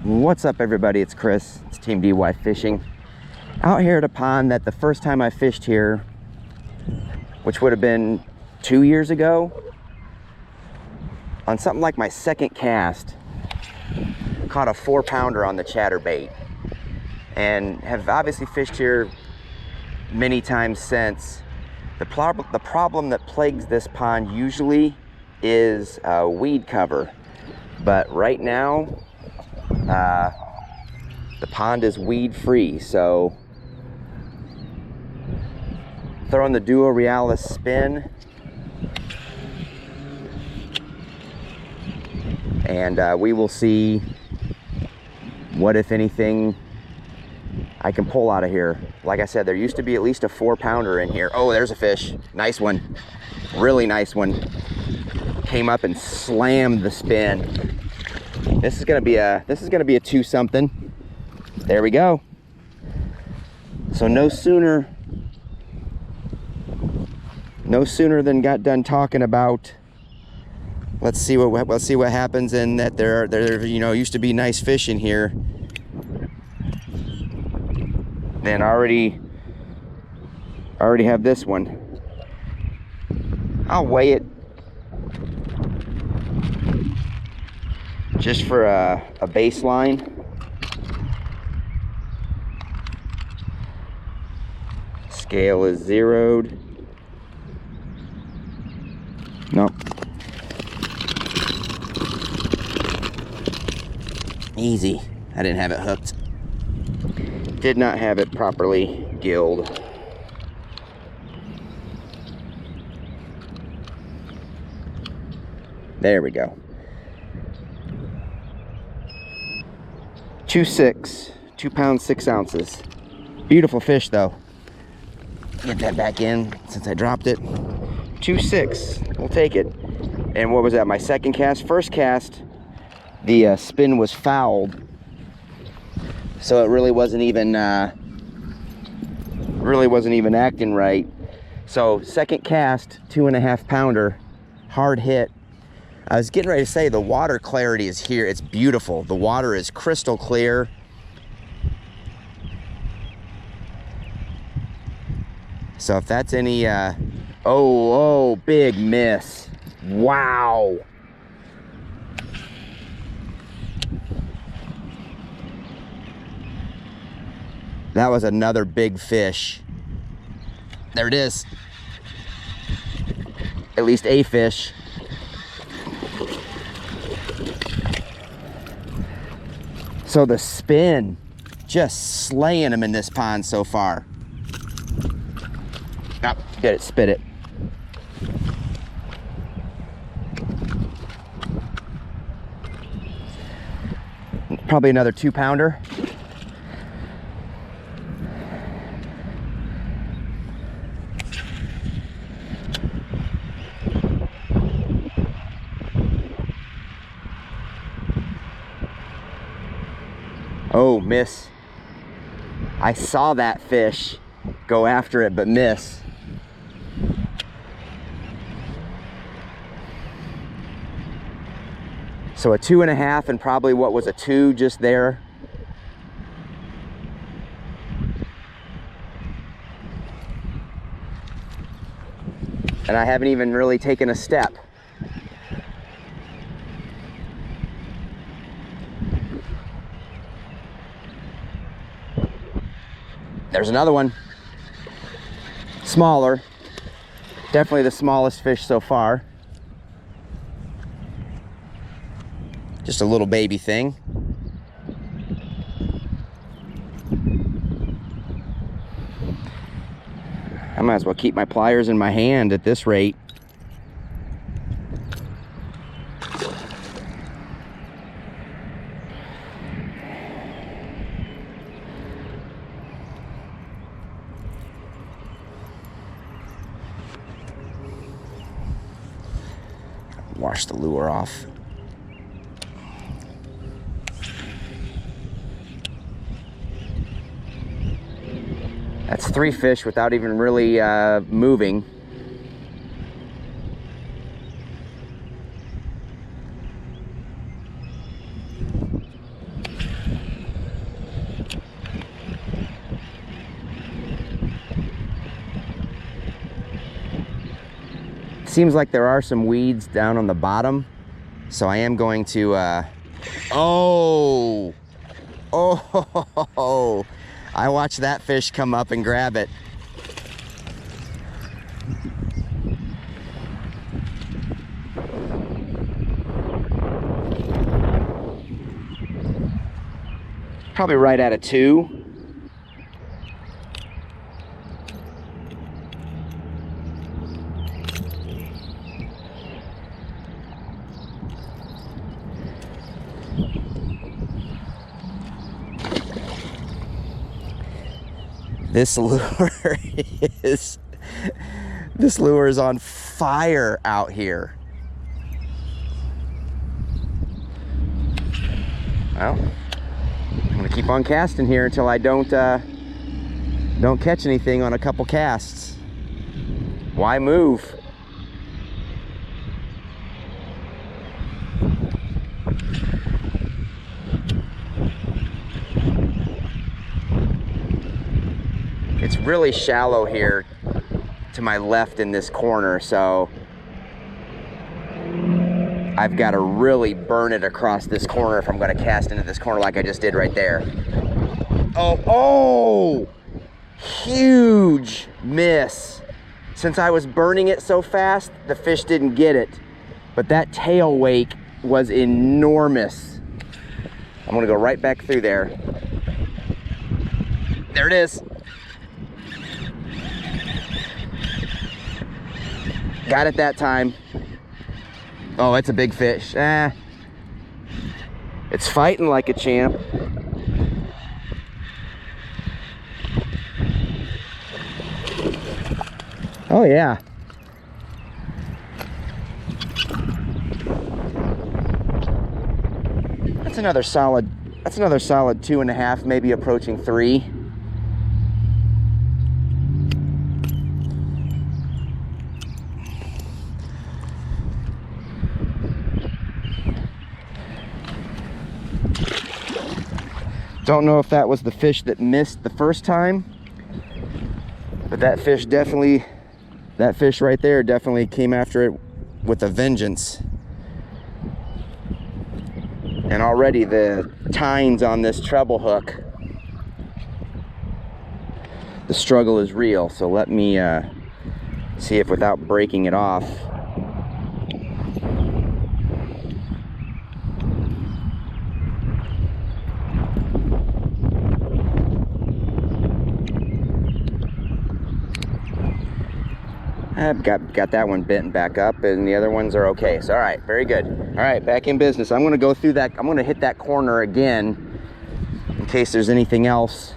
What's up, everybody? It's Chris. It's Team DY Fishing. Out here at a pond that the first time I fished here, which would have been 2 years ago, on something like my second cast, caught a 4-pounder on the chatterbait, and have obviously fished here many times since. The problem that plagues this pond usually is weed cover, but right now the pond is weed free, so throwing the Duo Realis Spin, and we will see what, if anything, I can pull out of here. Like I said, there used to be at least a 4-pounder in here. Oh, there's a fish. Nice one. Really nice one. Came up and slammed the spin. This is gonna be a 2-something. There we go. So no sooner than got done talking about let's see what happens, and that there used to be nice fish in here, then already have this one. I'll weigh it just for a baseline. Scale is zeroed. Nope. Easy. I didn't have it hooked. Did not have it properly gilled. There we go. 2.6, 2 pounds 6 ounces. Beautiful fish though. Get that back in since I dropped it. 2.6, we'll take it. And what was that? My second cast. First cast, the spin was fouled, so it really wasn't even acting right. So second cast, 2.5 pounder, hard hit. I was getting ready to say, the water clarity is here. It's beautiful. The water is crystal clear. So if that's any, oh, big miss. Wow. That was another big fish. There it is. At least a fish. So the spin, just slaying them in this pond so far. Oh, get it, spit it. Probably another 2-pounder. Oh, miss. I saw that fish go after it, but miss. So a 2.5 and probably what was a 2 just there. And I haven't even really taken a step. There's another one. Smaller. Definitely the smallest fish so far. Just a little baby thing. I might as well keep my pliers in my hand at this rate. Wash the lure off. That's 3 fish without even really moving. seems like there are some weeds down on the bottom, so I am going to, oh, I watched that fish come up and grab it. Probably right at a 2. This lure is on fire out here. Well, I'm gonna keep on casting here until I don't catch anything on a couple casts. Why move? It's really shallow here to my left in this corner, so I've got to really burn it across this corner if I'm going to cast into this corner like I just did right there. Oh, huge miss. Since I was burning it so fast, the fish didn't get it, but that tail wake was enormous. I'm going to go right back through there. There it is. Got it that time. Oh, it's a big fish. It's fighting like a champ. Oh yeah. That's another solid 2.5, maybe approaching 3. Don't know if that was the fish that missed the first time, but that fish right there definitely came after it with a vengeance. And already the tines on this treble hook, the struggle is real. So let me see if without breaking it off, I've got that one bent back up, and the other ones are okay. So all right, very good. All right, back in business. I'm going to go through that. I'm going to hit that corner again in case there's anything else.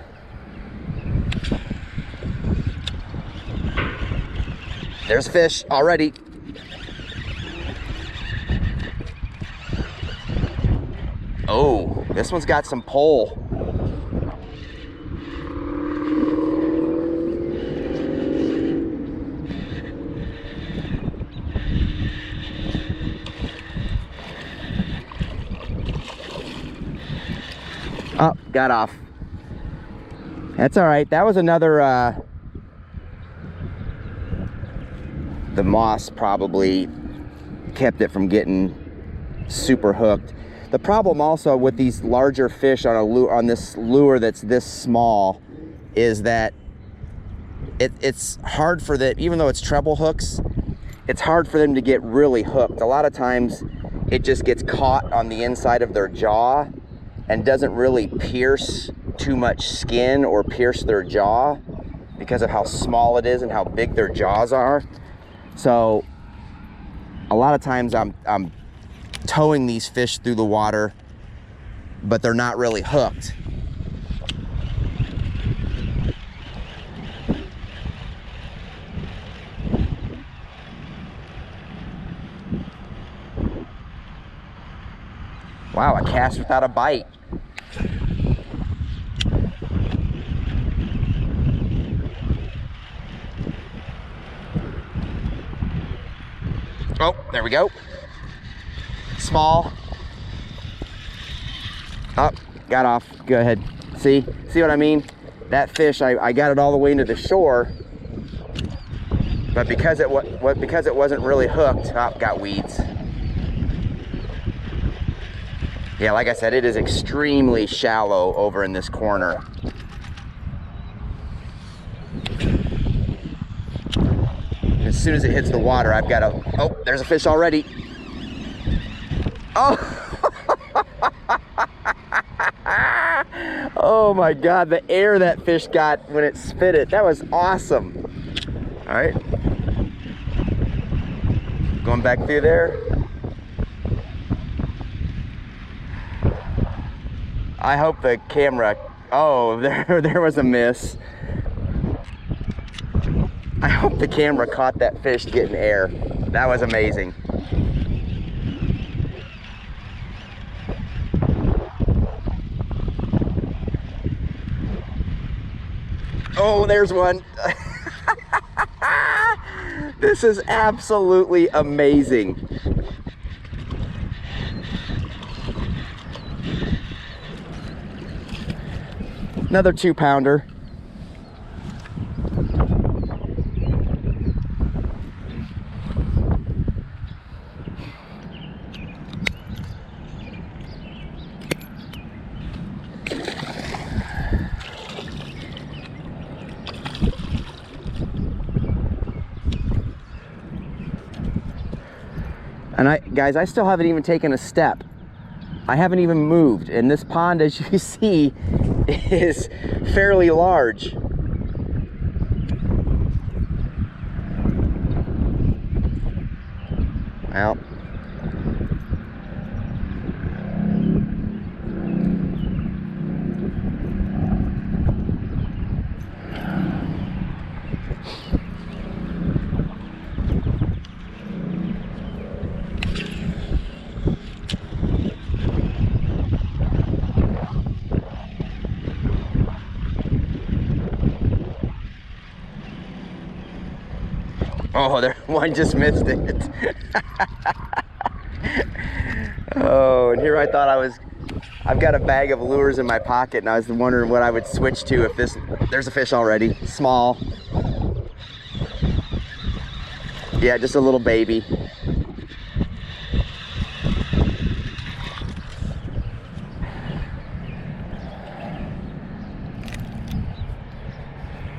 There's fish already. Oh, this one's got some pull. Oh, got off. That's all right. That was another, the moss probably kept it from getting super hooked. The problem also with these larger fish on a lure, on this lure that's this small, is that it's hard for them, even though it's treble hooks, it's hard for them to get really hooked. A lot of times it just gets caught on the inside of their jaw and doesn't really pierce too much skin or pierce their jaw because of how small it is and how big their jaws are. So a lot of times I'm towing these fish through the water, but they're not really hooked. Wow, a cast without a bite. Oh, there we go. Small. Oh, got off. Go ahead. See what I mean? That fish, I got it all the way into the shore. But because it wasn't really hooked, oh, got weeds. Yeah, like I said, it is extremely shallow over in this corner. As soon as it hits the water, I've got to, oh, there's a fish already. Oh! Oh my God, the air that fish got when it spit it, that was awesome. All right. Going back through there. I hope the camera, oh, there was a miss. I hope the camera caught that fish getting air. That was amazing. Oh, there's one. This is absolutely amazing. Another 2-pounder. And guys, I still haven't even taken a step. I haven't even moved. And this pond, as you see, is fairly large. Well. Oh, there, one just missed it. Oh, and here I thought I've got a bag of lures in my pocket, and I was wondering what I would switch to if there's a fish already, small. Yeah, just a little baby.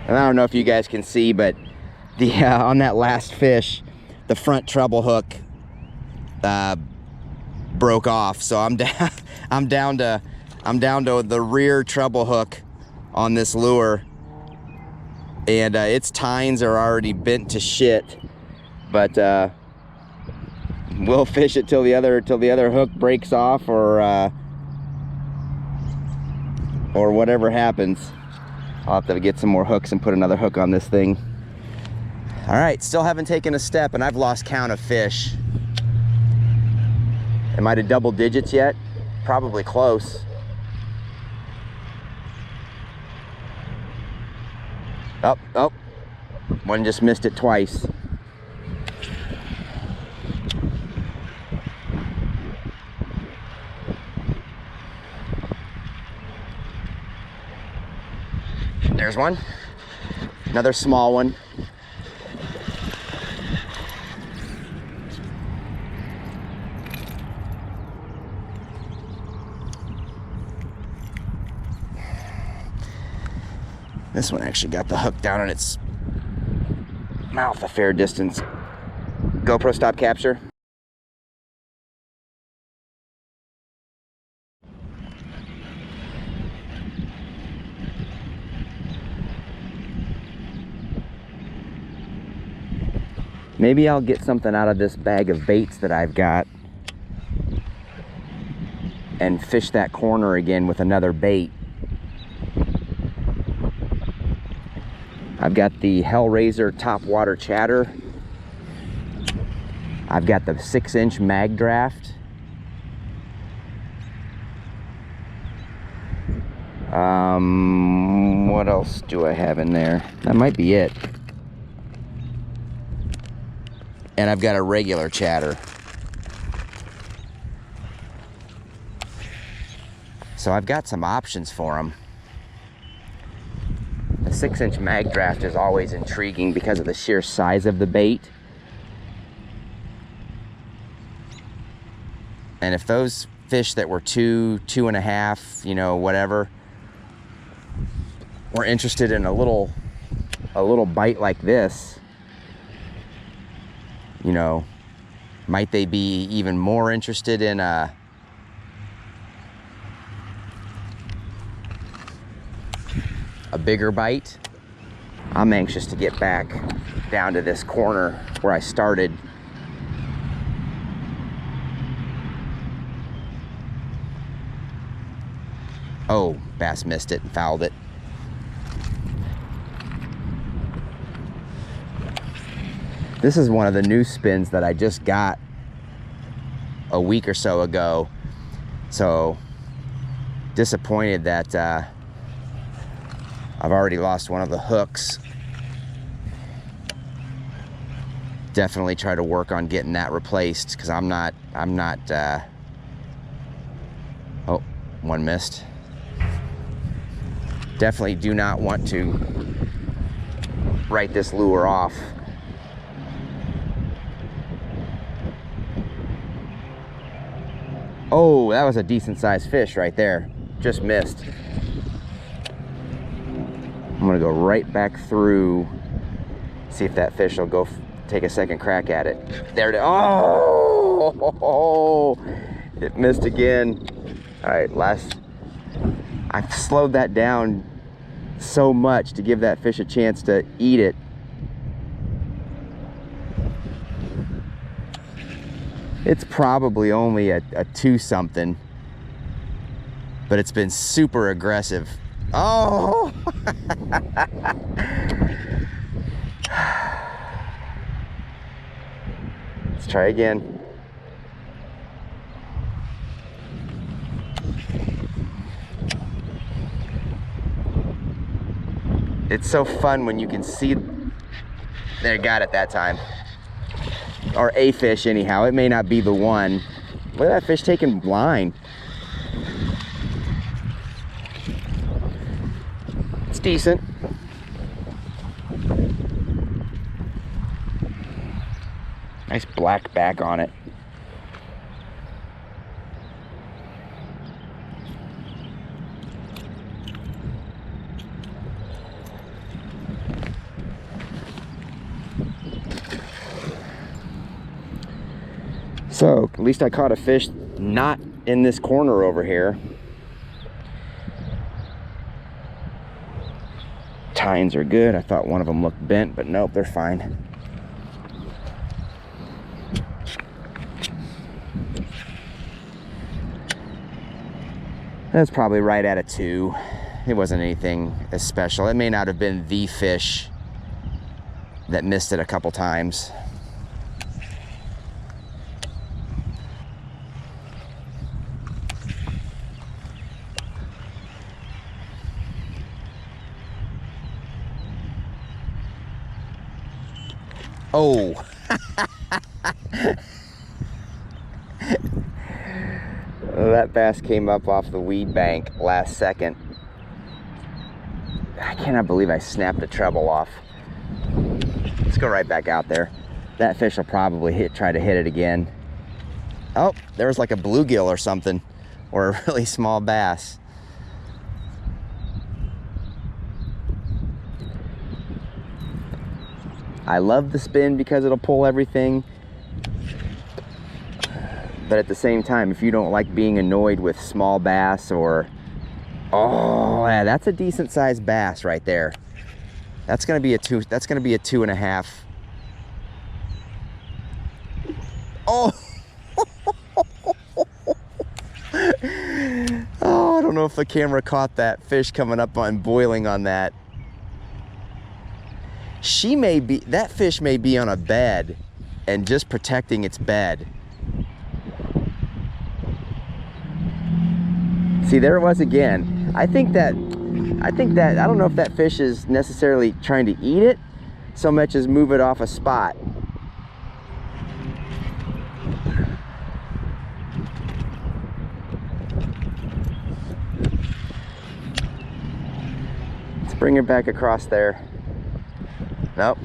And I don't know if you guys can see, but on that last fish, the front treble hook broke off, so I'm down to the rear treble hook on this lure, and its tines are already bent to shit. But we'll fish it till the other hook breaks off, or whatever happens. I'll have to get some more hooks and put another hook on this thing. All right, still haven't taken a step, and I've lost count of fish. Am I to double digits yet? Probably close. Oh, one just missed it twice. There's one, another small one. This one actually got the hook down in its mouth a fair distance. GoPro stop capture. Maybe I'll get something out of this bag of baits that I've got and fish that corner again with another bait. I've got the Hellraizer top water chatter. I've got the 6-inch mag draft. What else do I have in there? That might be it. And I've got a regular chatter. So I've got some options for them. The 6-inch mag draft is always intriguing because of the sheer size of the bait. And if those fish that were 2, 2.5, you know, whatever, were interested in a little bite like this, you know, might they be even more interested in a bigger bite? I'm anxious to get back down to this corner where I started. Oh, bass missed it and fouled it. This is one of the new spins that I just got a week or so ago. So disappointed that I've already lost one of the hooks. Definitely try to work on getting that replaced because I'm not, oh, one missed. Definitely do not want to write this lure off. Oh, that was a decent sized fish right there. Just missed. I'm gonna go right back through, see if that fish will go take a second crack at it. There it is. Oh, it missed again. All right, I've slowed that down so much to give that fish a chance to eat it. It's probably only a 2 something, but it's been super aggressive. Oh! Let's try again. It's so fun when you can see. There, got it that time. Or a fish anyhow. It may not be the one. Look at that fish taking line. It's decent. Nice black back on it. So, at least I caught a fish not in this corner over here. Tines are good. I thought one of them looked bent, but nope, they're fine. That's probably right at a 2. It wasn't anything as special. It may not have been the fish that missed it a couple times. Oh. That bass came up off the weed bank last second. I cannot believe I snapped the treble off. Let's go right back out there. That fish will probably try to hit it again. Oh, there was like a bluegill or something, or a really small bass. I love the spin because it'll pull everything. But at the same time, if you don't like being annoyed with small bass or... Oh, yeah, that's a decent sized bass right there. That's gonna be a 2, that's gonna be a 2.5. Oh! Oh, I don't know if the camera caught that fish coming up on boiling on that. She may be, that fish may be on a bed and just protecting its bed. See, there it was again. I think that, I don't know if that fish is necessarily trying to eat it so much as move it off a spot. Let's Bring it back across there. Nope.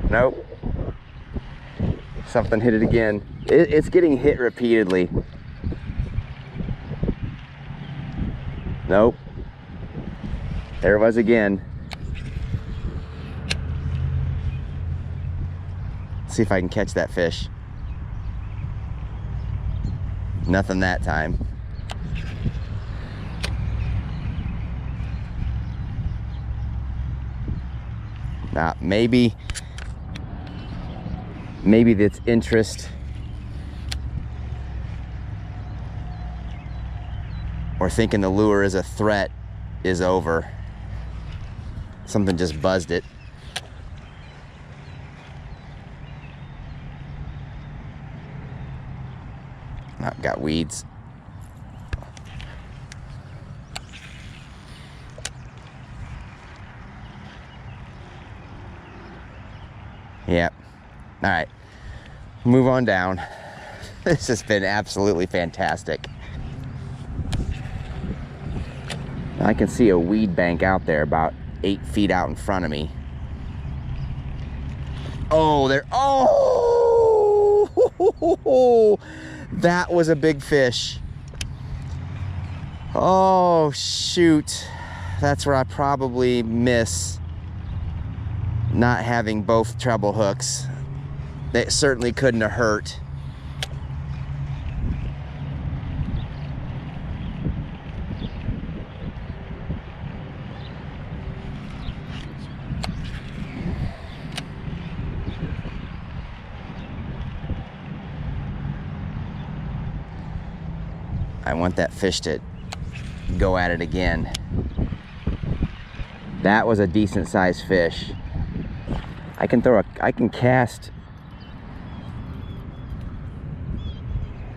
Nope. Something hit it again. It's getting hit repeatedly. Nope. There it was again. See if I can catch that fish. Nothing that time. Now, maybe that's interest or thinking the lure is a threat is over. Something just buzzed it. I've got weeds. Yep. All right, move on down. This has been absolutely fantastic. I can see a weed bank out there about 8 feet out in front of me. Oh, there, oh, that was a big fish. Oh, shoot. That's where I probably miss not having both treble hooks. That certainly couldn't have hurt. I want that fish to go at it again. That was a decent sized fish. I can cast.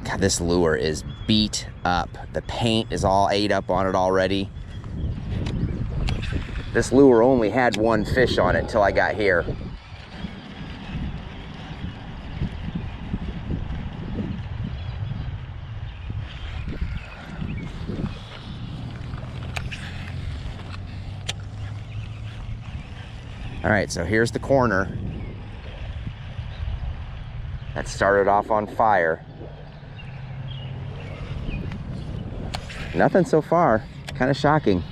God, this lure is beat up. The paint is all ate up on it already. This lure only had one fish on it till I got here. All right, so here's the corner that started off on fire. Nothing so far, kind of shocking.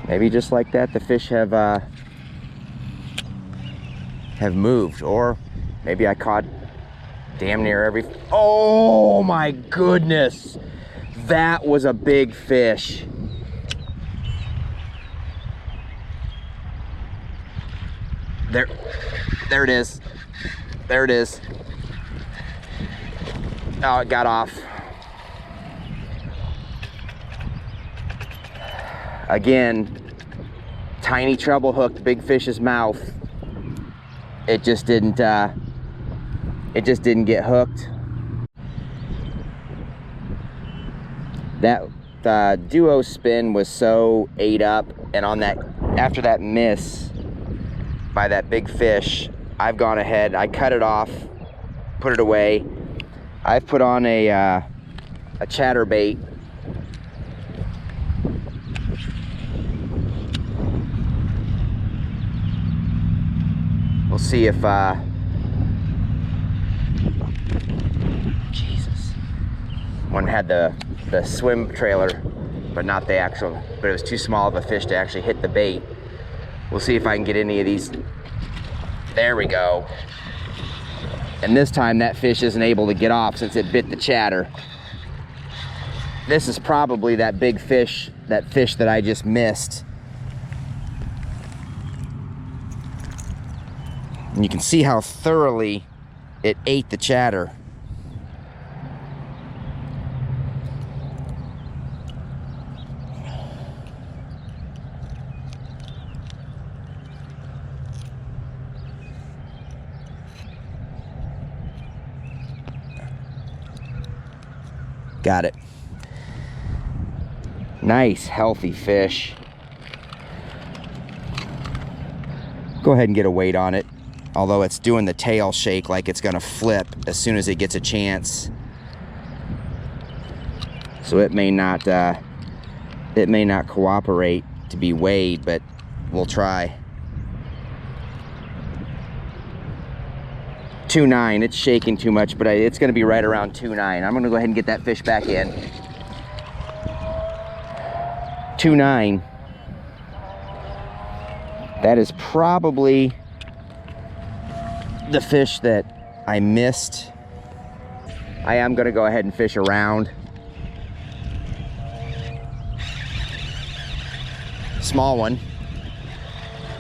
Maybe just like that, the fish have moved, or maybe I caught damn near every. Oh my goodness, that was a big fish. There it is. There it is. Oh, it got off. Again, tiny treble hooked, big fish's mouth. It just didn't get hooked. That Duo spin was so ate up, and on that, after that miss by that big fish, I've gone ahead, I cut it off, put it away. I've put on a chatterbait. We'll see if Jesus. One had the swim trailer, but not the actual, but it was too small of a fish to actually hit the bait. We'll see if I can get any of these. There we go. And this time that fish isn't able to get off since it bit the chatter. This is probably that big fish, that fish that I just missed. And you can see how thoroughly it ate the chatter. Got it. Nice, healthy fish. Go ahead and get a weight on it. Although it's doing the tail shake like it's gonna flip as soon as it gets a chance. So it may not cooperate to be weighed, but we'll try. 2.9, it's shaking too much, but it's gonna be right around 2.9. I'm gonna go ahead and get that fish back in. 2.9. That is probably the fish that I missed. I am gonna go ahead and fish around. Small one.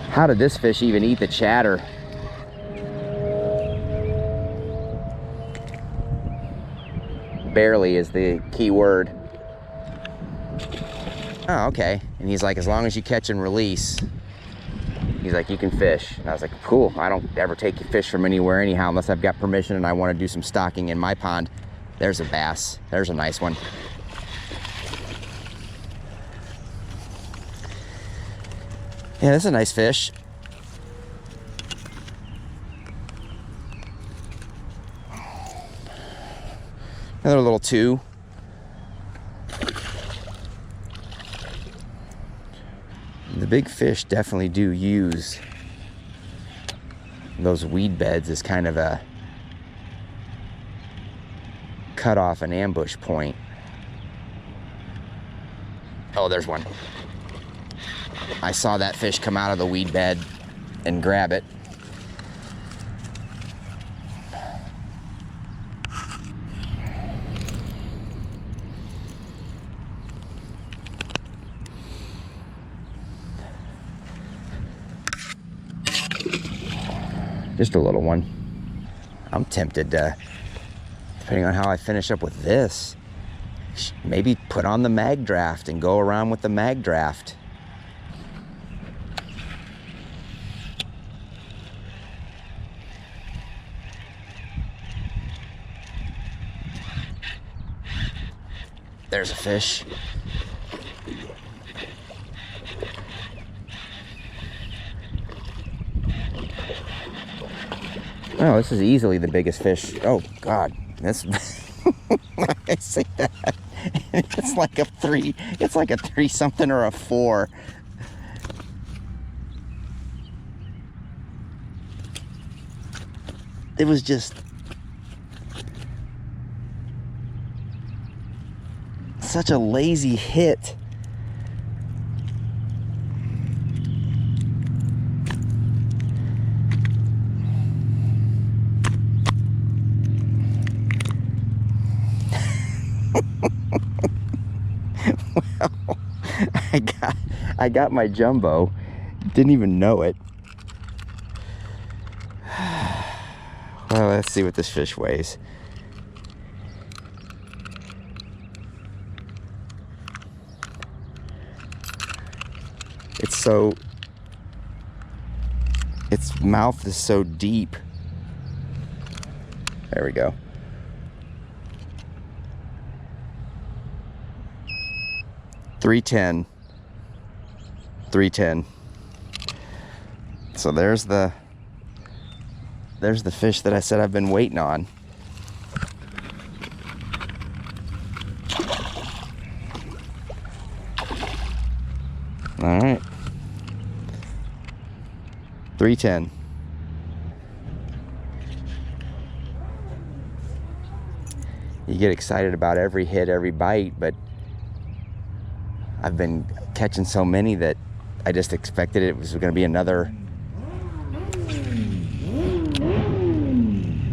How did this fish even eat the chatter? Barely is the key word. Oh, okay. And he's like, as long as you catch and release, he's like, you can fish. And I was like, cool. I don't ever take fish from anywhere anyhow, unless I've got permission and I want to do some stocking in my pond. There's a bass. There's a nice one. Yeah, that's a nice fish. Another little 2. The big fish definitely do use those weed beds as kind of a cutoff and ambush point. Oh, there's one. I saw that fish come out of the weed bed and grab it. Just a little one. I'm tempted to, depending on how I finish up with this, maybe put on the mag draft and go around with the mag draft. There's a fish. Oh, this is easily the biggest fish. Oh God, this. I say that. It's like a 3. It's like a 3 something or a 4. It was just such a lazy hit. Well, I got my jumbo. Didn't even know it. Well, let's see what this fish weighs. Its mouth is so deep. There we go. $3.10. $3.10. So there's the fish that I said I've been waiting on. All right. $3.10. You get excited about every hit, every bite, but I've been catching so many that I just expected it was going to be another.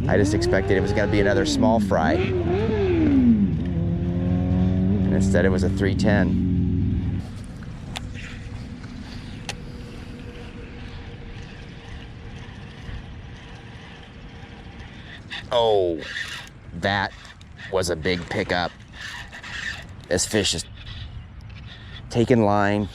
I just expected it was going to be another small fry. And instead it was a 310. Oh, that was a big pickup. This fish is taking line.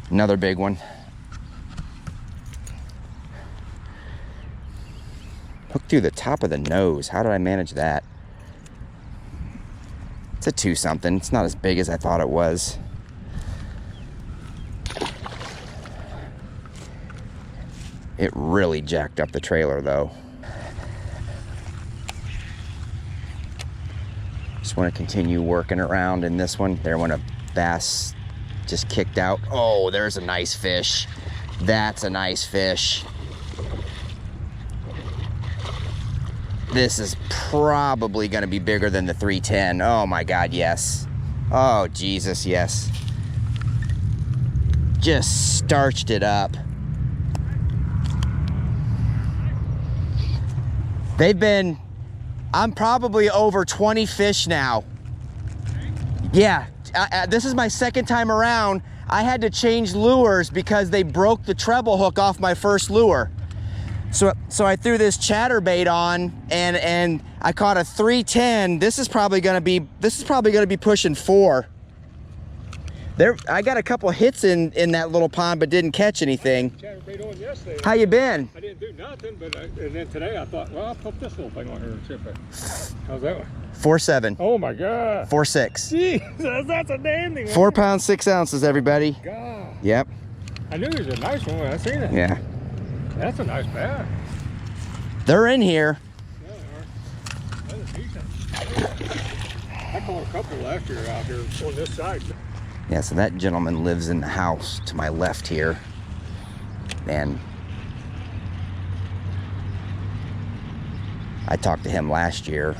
Another big one. through the top of the nose. How did I manage that? It's a 2 something. It's not as big as I thought it was. It really jacked up the trailer though. Just want to continue working around in this one. There when a bass just kicked out. Oh, there's a nice fish. That's a nice fish. This is probably going to be bigger than the 310. Oh my God, yes. Oh Jesus, yes. Just starched it up. I'm probably over 20 fish now. Yeah, this is my second time around. I had to change lures because they broke the treble hook off my first lure. So I threw this chatterbait on and I caught a 310. This is probably gonna be pushing 4. I got a couple hits in that little pond, but didn't catch anything. Chatterbait on yesterday. How you been? I didn't do nothing, and then today I thought, well, I'll put this little thing on here and chip it. How's that one? 4.7. Oh my God. 4.6. Jesus, that's a dandy one. 4 pounds 6 ounces, everybody. God. Yep. I knew it was a nice one when I seen it. Yeah. That's a nice bass. They're in here. Yeah, they are. That is decent. I caught a couple last year out here on this side. Yeah, so that gentleman lives in the house to my left here. And I talked to him last year.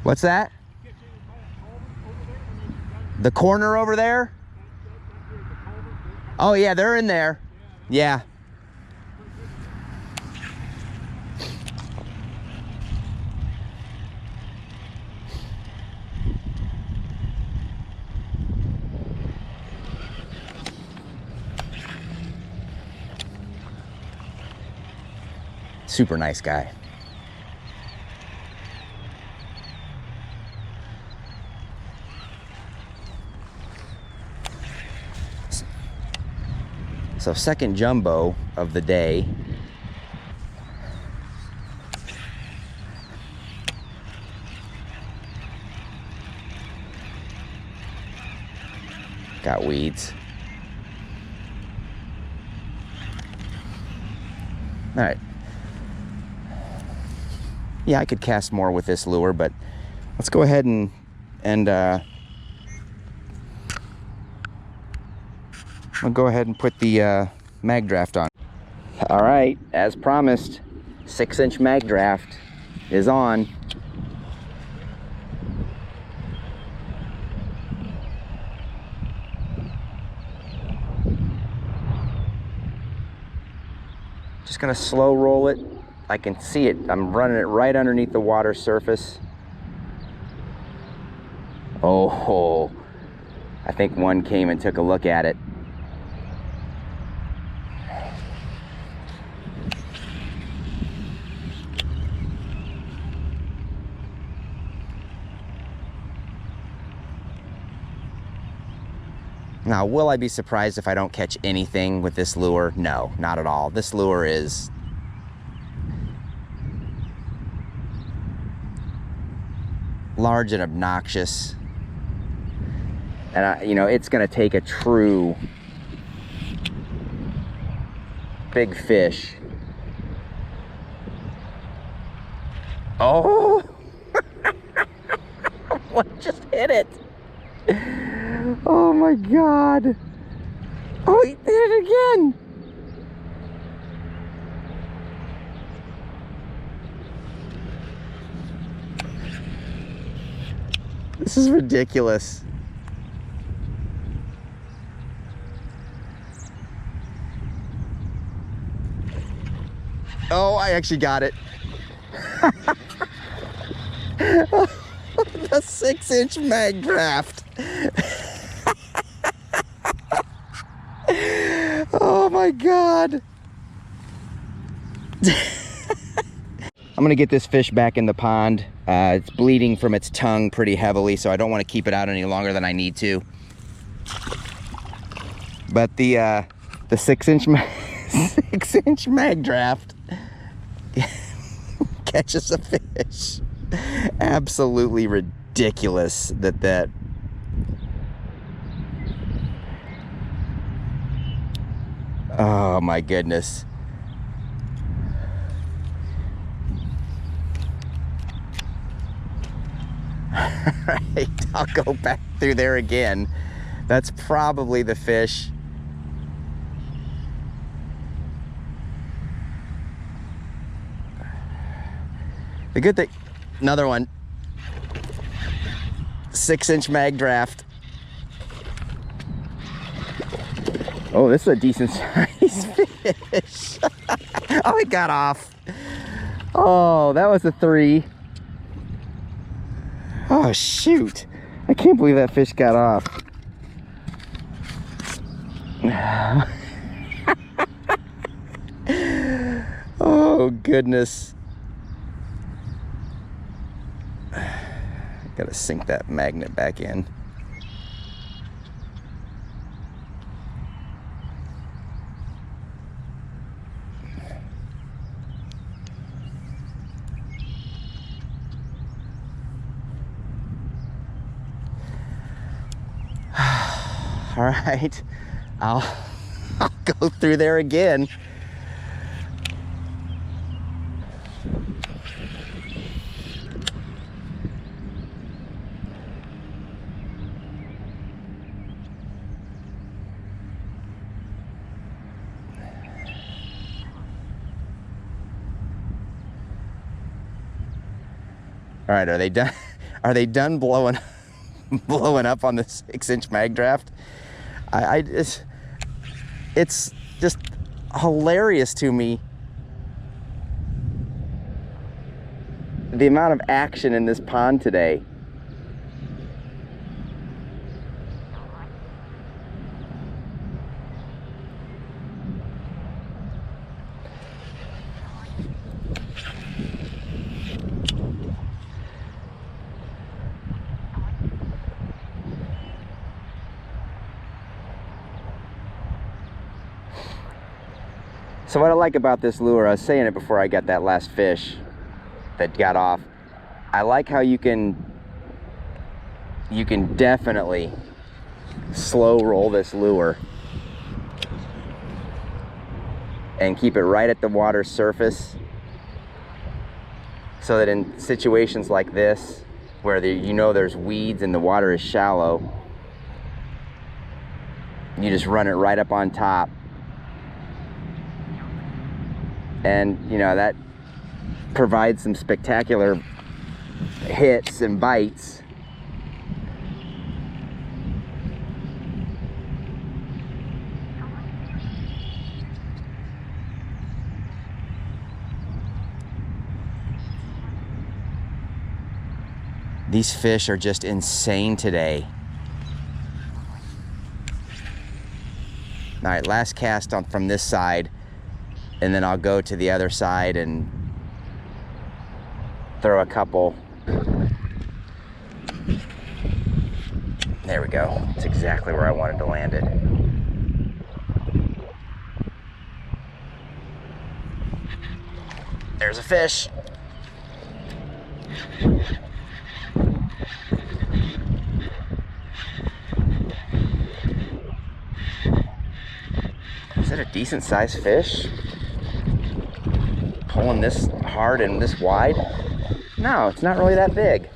What's that? The corner over there? Oh yeah, they're in there. Yeah. Super nice guy. So second jumbo of the day. Got weeds. All right. Yeah, I could cast more with this lure, but let's go ahead and I'll go ahead and put the mag draft on. All right, as promised, 6-inch mag draft is on. Just gonna slow roll it. I can see it. I'm running it right underneath the water surface. Oh, I think one came and took a look at it. Now, will I be surprised if I don't catch anything with this lure? No, not at all. This lure is large and obnoxious. And, you know, it's going to take a true big fish. Oh! What just hit it? Oh my God. Oh, he hit it again. This is ridiculous. Oh, I actually got it. The 6-inch mag draft. Oh my God. I'm gonna get this fish back in the pond. It's bleeding from its tongue pretty heavily, so I don't want to keep it out any longer than I need to. But the 6-inch 6-inch mag draft catches a fish. Absolutely ridiculous that oh my goodness. Alright, I'll go back through there again. That's probably the fish. The good thing, another one. 6-inch mag draft. Oh, this is a decent sized fish. Oh, it got off. Oh, that was a 3. Oh, shoot. I can't believe that fish got off. Oh, goodness. Gotta sink that magnet back in. All right, I'll go through there again. All right, are they done? Are they done blowing up on the 6-inch mag draft? It's just hilarious to me, the amount of action in this pond today. So what I like about this lure, I was saying it before I got that last fish that got off, I like how you can definitely slow roll this lure and keep it right at the water surface, so that in situations like this where you know there's weeds and the water is shallow, you just run it right up on top. And, you know, that provides some spectacular hits and bites. These fish are just insane today. All right, last cast on from this side, and then I'll go to the other side and throw a couple. There we go. That's exactly where I wanted to land it. There's a fish. Is it a decent sized fish? Pulling this hard and this wide? No, it's not really that big.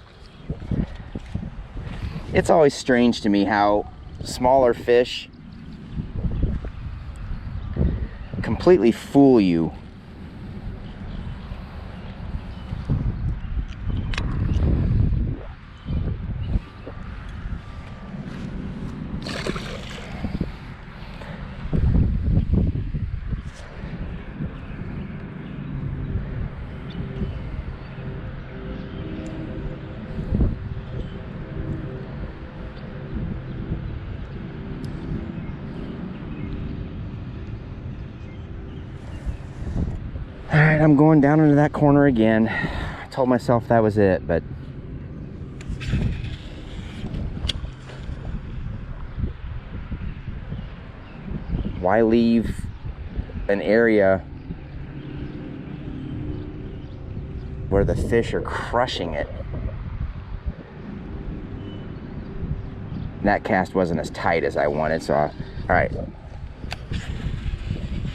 It's always strange to me how smaller fish completely fool you. right, I'm going down into that corner again. I told myself that was it, but why leave an area where the fish are crushing it? That cast wasn't as tight as I wanted, so all right.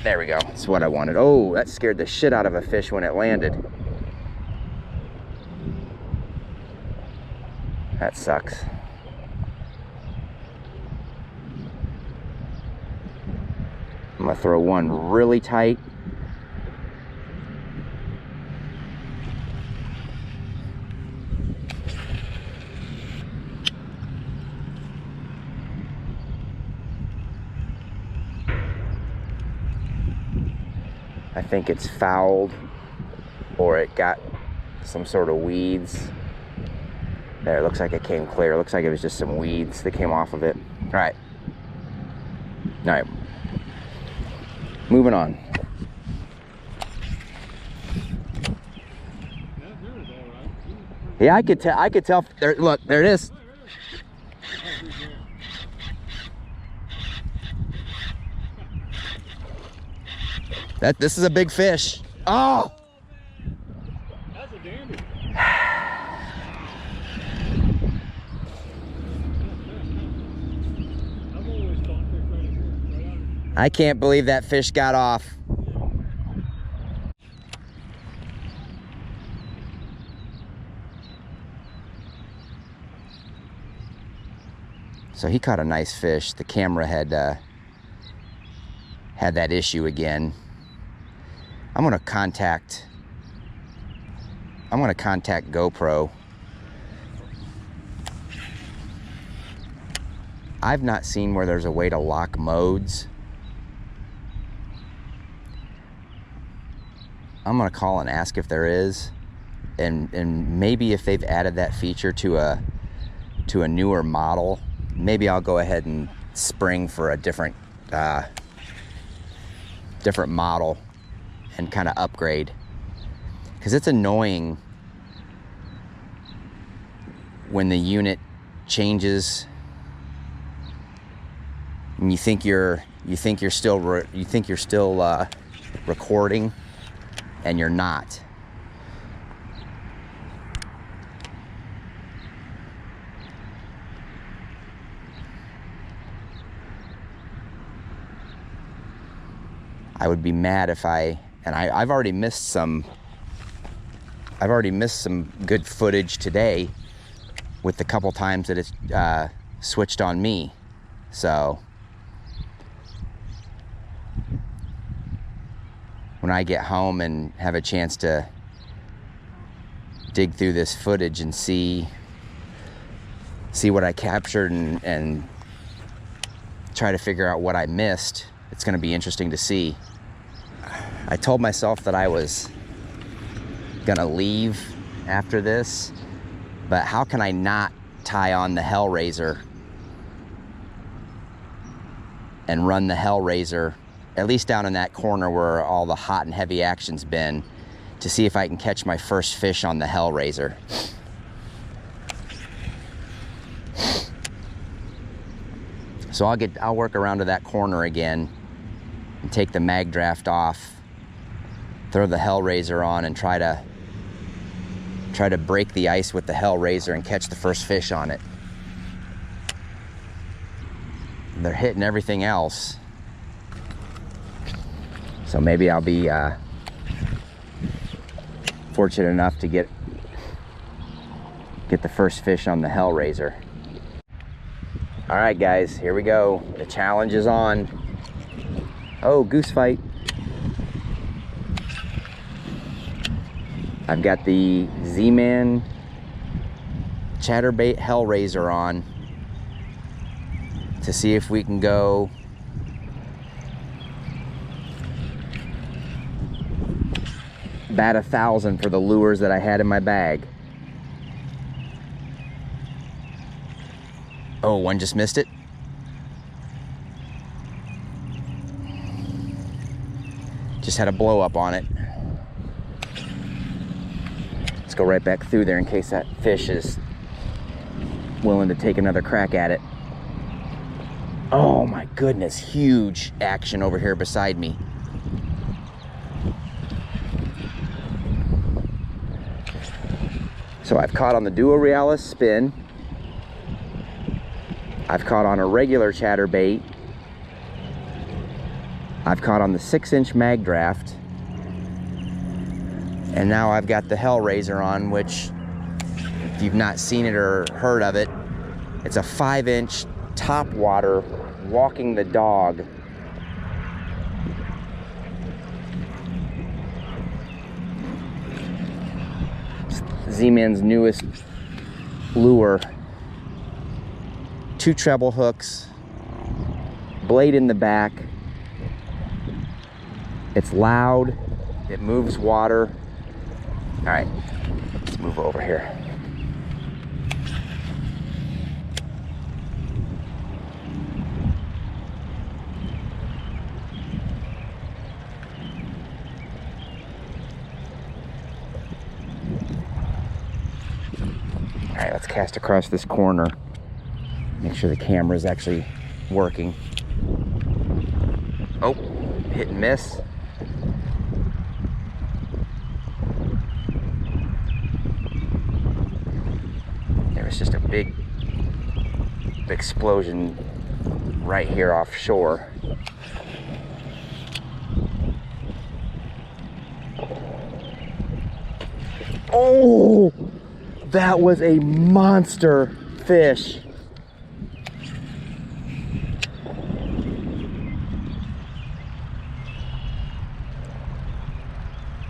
There we go. That's what I wanted. Oh, that scared the shit out of a fish when it landed. That sucks. I'm gonna throw one really tight. I think it's fouled or it got some sort of weeds. There, it looks like it came clear. It looks like it was just some weeds that came off of it. All right. All right. Moving on. Yeah, I could tell. I could tell. There, look, there it is. This is a big fish. Oh! That's a dandy. I've always thought they're right here. I can't believe that fish got off. So he caught a nice fish. The camera had that issue again. I'm gonna contact GoPro. I've not seen where there's a way to lock modes. I'm gonna call and ask if there is, and maybe if they've added that feature to a newer model, maybe I'll go ahead and spring for a different model and kind of upgrade, because it's annoying when the unit changes and you think you're still recording and you're not. I would be mad if I've already missed some good footage today with the couple times that it's switched on me. So when I get home and have a chance to dig through this footage and see what I captured and try to figure out what I missed, it's going to be interesting to see. I told myself that I was going to leave after this, but how can I not tie on the Hellraiser and run the Hellraiser, at least down in that corner where all the hot and heavy action's been, to see if I can catch my first fish on the Hellraiser. So I'll work around to that corner again and take the mag draft off, throw the Hellraiser on, and try to break the ice with the Hellraiser and catch the first fish on it. They're hitting everything else, so maybe I'll be fortunate enough to get the first fish on the Hellraiser. All right, guys, here we go. The challenge is on. Oh, goose fight. I've got the Z-Man Chatterbait Hellraiser on to see if we can go bat 1,000 for the lures that I had in my bag. Oh, one just missed it. Just had a blow up on it. Let's go right back through there in case that fish is willing to take another crack at it. Oh my goodness, huge action over here beside me. So I've caught on the Duo Realis Spin. I've caught on a regular chatterbait. I've caught on the 6-inch mag draft. And now I've got the Hellraizer on, which, if you've not seen it or heard of it, it's a 5-inch top water walking the dog. Z-Man's newest lure. 2 treble hooks, blade in the back. It's loud, it moves water. All right, let's move over here. All right, let's cast across this corner. Make sure the camera is actually working. Oh, hit and miss. There was just a big explosion right here offshore. Oh, that was a monster fish.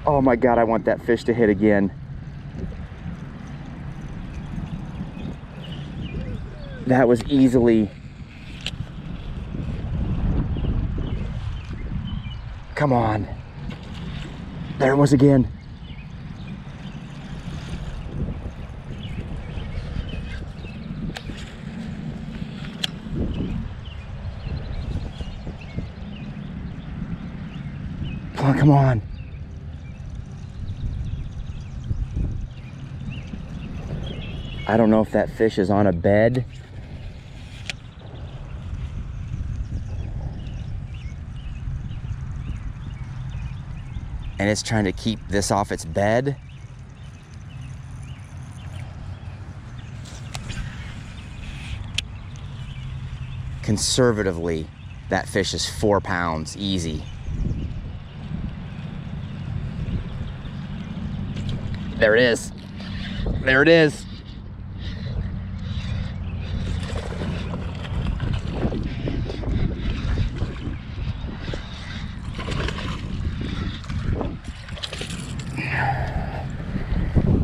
Oh my God, I want that fish to hit again. That was easily... Come on. There it was again. Come on, come on. I don't know if that fish is on a bed. And it's trying to keep this off its bed. Conservatively, that fish is 4 pounds, easy. There it is. There it is.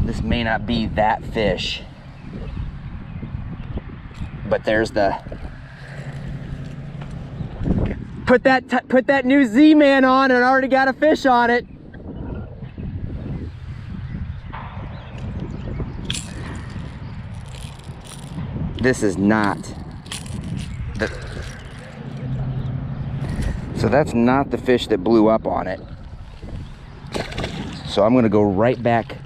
This may not be that fish, but there's the... Put that new Z-Man on and I already got a fish on it. This is not the... So that's not the fish that blew up on it. So I'm gonna go right back.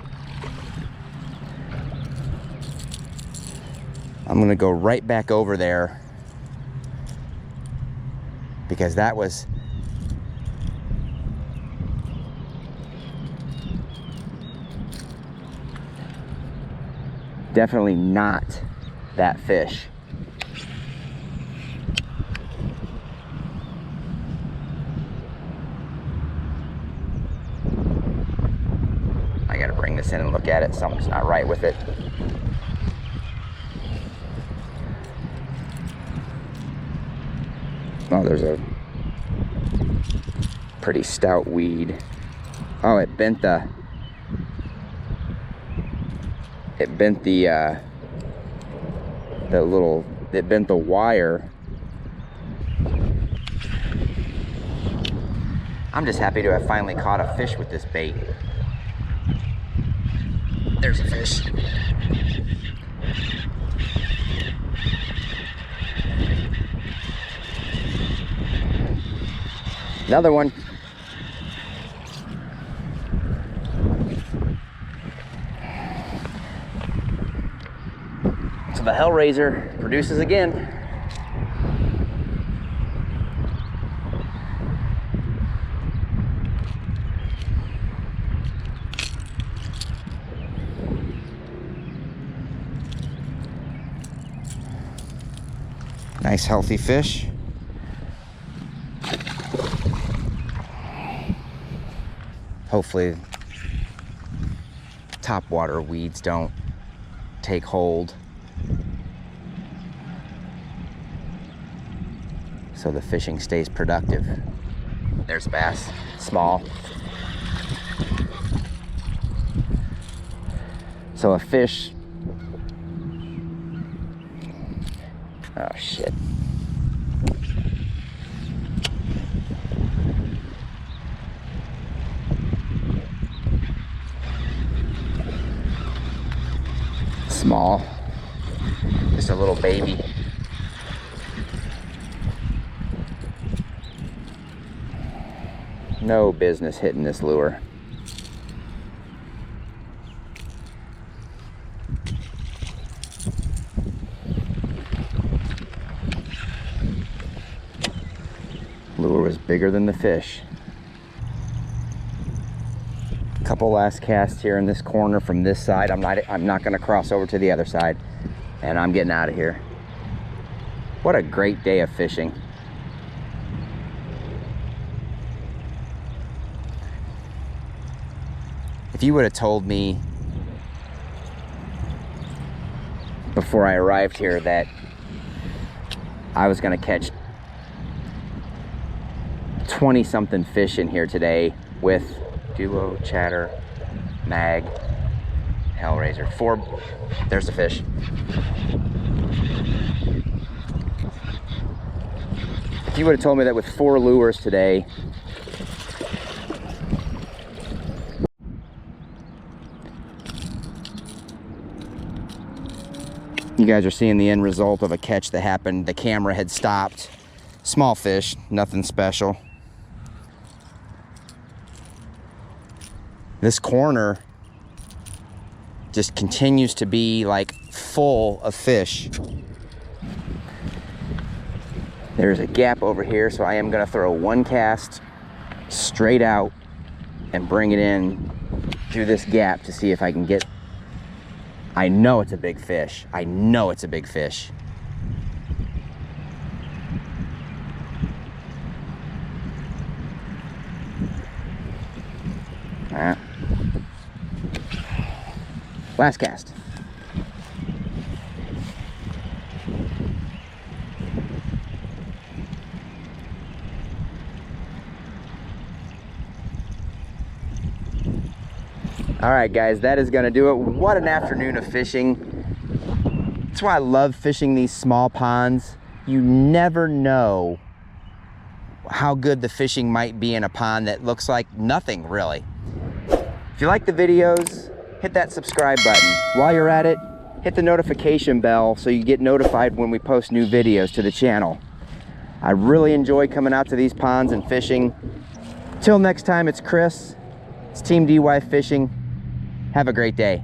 I'm gonna go right back over there because that was definitely not that fish. I gotta bring this in and look at it. Something's not right with it. Oh, there's a pretty stout weed. Oh, it bent the wire. I'm just happy to have finally caught a fish with this bait. There's a fish. Another one. The Hellraizer produces again. Nice healthy fish. Hopefully topwater weeds don't take hold, so the fishing stays productive. There's a bass, small. So a fish, oh shit. Small, just a little baby. No business hitting this lure. Lure was bigger than the fish. Couple last casts here in this corner from this side. I'm not going to cross over to the other side, and I'm getting out of here. What a great day of fishing. If you would have told me before I arrived here that I was going to catch 20 something fish in here today with Duo, Chatter, Mag, Hellraizer. There's the fish. If you would have told me that with 4 lures today, you guys are seeing the end result of a catch that happened. The camera had stopped. Small fish, nothing special. This corner just continues to be like full of fish. There's a gap over here, so I am gonna throw one cast straight out and bring it in through this gap to see if I can get, I know it's a big fish. I know it's a big fish. All right. Last cast. All right, guys, that is gonna do it. What an afternoon of fishing. That's why I love fishing these small ponds. You never know how good the fishing might be in a pond that looks like nothing really. If you like the videos, hit that subscribe button. While you're at it, hit the notification bell so you get notified when we post new videos to the channel. I really enjoy coming out to these ponds and fishing. Till next time, it's Chris. It's Team DY Fishing. Have a great day.